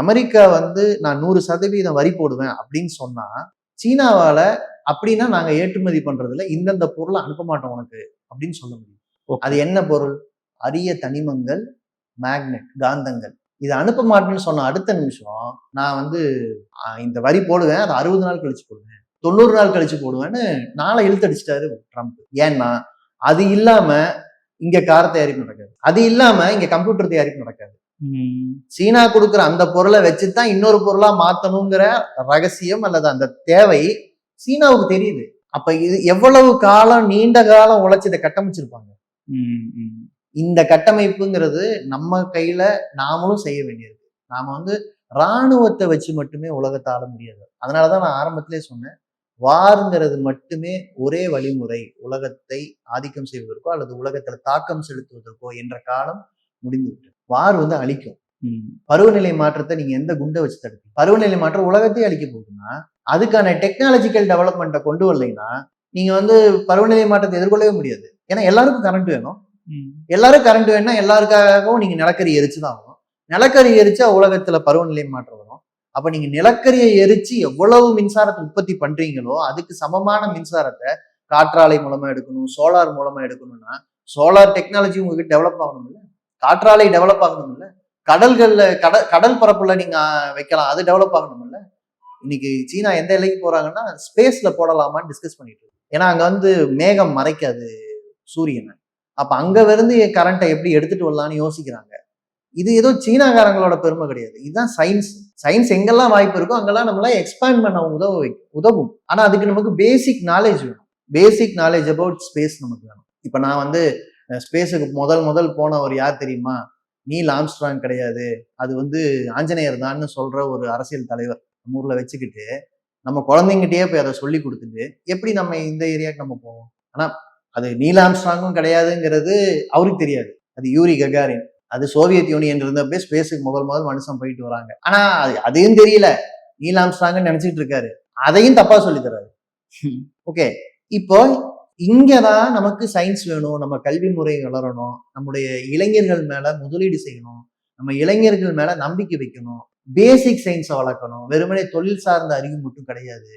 America வந்து நான் 100% வரி போடுவேன் அப்படின்னு சொன்னா, சீனாவால அப்படின்னா நாங்க ஏற்றுமதி பண்றதுல இந்தந்த பொருளை அனுப்ப மாட்டோம் உனக்கு அப்படின்னு சொல்ல முடியும். அது என்ன பொருள்? அரிய தனிமங்கள், மேக்னெட், காந்தங்கள். இதை அனுப்ப மாட்டேன்னு சொன்ன அடுத்த நிமிஷம் நான் வந்து இந்த வரி போடுவேன், அதை 60 நாள் கழிச்சு போடுவேன், 90 நாள் கழிச்சு போடுவேன்னு நாளை இழுத்தடிச்சிட்டாரு ட்ரம்ப். ஏன்னா அது இல்லாம இங்க கார் தயாரிப்பு நடக்காது, அது இல்லாம இங்க கம்ப்யூட்டர் தயாரிப்பு நடக்காது. சீனா கொடுக்குற அந்த பொருளை வச்சுதான் இன்னொரு பொருளா மாத்தணுங்கிற ரகசியம் அல்லது அந்த தேவை சீனாவுக்கு தெரியுது. அப்ப இது எவ்வளவு காலம், நீண்ட காலம் உழைச்சு இதை கட்டமைச்சிருப்பாங்க. இந்த கட்டமைப்புங்கிறது நம்ம கையில நாமளும் செய்ய வேண்டியது. நாம வந்து இராணுவத்தை வச்சு மட்டுமே உலகத்தை ஆள முடியாது. அதனாலதான் நான் ஆரம்பத்திலே சொன்னேன், வாருங்கிறது மட்டுமே ஒரே வழிமுறை உலகத்தை ஆதிக்கம் செய்வதற்கோ அல்லது உலகத்துல தாக்கம் செலுத்துவதற்கோ என்ற காலம் முடிந்து விட்டது. வார் வந்து அழிக்கும். பருவநிலை மாற்றத்தை நீங்க எந்த குண்டை வச்சு தடுப்பீங்க? பருவநிலை மாற்றம் உலகத்தையே அழிக்க போகுதுன்னா அதுக்கான டெக்னாலஜிக்கல் டெவலப்மெண்ட்டை கொண்டு வரலைன்னா நீங்க வந்து பருவநிலை மாற்றத்தை எதிர்கொள்ளவே முடியாது. ஏன்னா எல்லாருக்கும் கரண்ட் வேணும். எல்லாரும் கரண்ட் வேணும்னா எல்லாருக்காகவும் நீங்க நிலக்கரி எரிச்சுதான் ஆகணும். நிலக்கரி எரிச்சா உலகத்துல பருவநிலை மாற்றம் வரும். அப்ப நீங்க நிலக்கரியை எரிச்சு எவ்வளவு மின்சாரத்தை உற்பத்தி பண்றீங்களோ அதுக்கு சமமான மின்சாரத்தை காற்றாலை மூலமா எடுக்கணும், சோலார் மூலமா எடுக்கணும்னா சோலார் டெக்னாலஜி உங்களுக்கு டெவலப் ஆகணும் இல்ல, காற்றாலை டெவலப் ஆகணும் இல்ல, கடல்கள்ல கடல் பரப்புல நீங்க வைக்கலாம், அது டெவலப் ஆகணும் இல்ல. இன்னைக்கு சீனா எந்த எல்லைக்கு போறாங்கன்னா ஸ்பேஸ்ல போடலாமான்னு டிஸ்கஸ் பண்ணிட்டு இருக்கு. ஏன்னா அங்க வந்து மேகம் மறைக்காது சூரியனை. அப்ப அங்க இருந்து கரண்ட்டை எப்படி எடுத்துட்டு வரலாம்னு யோசிக்கிறாங்க. இது ஏதோ சீனாக்காரங்களோட பெருமை கிடையாது, இதுதான் சயின்ஸ். சயின்ஸ் எங்கெல்லாம் வாய்ப்பு இருக்கோ அங்கெல்லாம் நம்மளாம் எக்ஸ்பேண்ட் பண்ண உதவும். ஆனா அதுக்கு நமக்கு பேசிக் நாலேஜ் வேணும். பேசிக் நாலேஜ் அபவுட் ஸ்பேஸ் நமக்கு வேணும். இப்ப நான் வந்து ஸ்பேஸுக்கு முதல் போனவர் யார் தெரியுமா? நீல் ஆம்ஸ்ட்ராங் கிடையாது, அது வந்து ஆஞ்சநேயர் தான்னு சொல்ற ஒரு அரசியல் தலைவர் நம்ம ஊர்ல வச்சுக்கிட்டு நம்ம குழந்தைங்கிட்டே போய் அதை சொல்லி கொடுத்துட்டு எப்படி நம்ம இந்த ஏரியாவுக்கு நம்ம போவோம்? ஆனா அது நீல் ஆம்ஸ்ட்ராங்கும் கிடையாதுங்கிறது அவருக்கு தெரியாது. அது யூரி ககாரின், அது சோவியத் யூனியன் இருந்தப்பே ஸ்பேஸுக்கு முதல் மனுஷன் போயிட்டு வராங்க. ஆனா அதையும் தெரியல, நீல் ஆம்ஸ்ட்ராங்னு நினைச்சிட்டு இருக்காரு, அதையும் தப்பா சொல்லி தர்றாரு. ஓகே, இப்போ இங்கதான் நமக்கு சயின்ஸ் வேணும், நம்ம கல்வி முறை வளரணும், நம்முடைய இளைஞர்கள் மேல முதலீடு செய்யணும், நம்ம இளைஞர்கள் மேல நம்பிக்கை வைக்கணும், பேசிக் சயின்ஸை வளர்க்கணும். வெறுமனே தொழில் சார்ந்த அறிவு மட்டும் கிடையாது.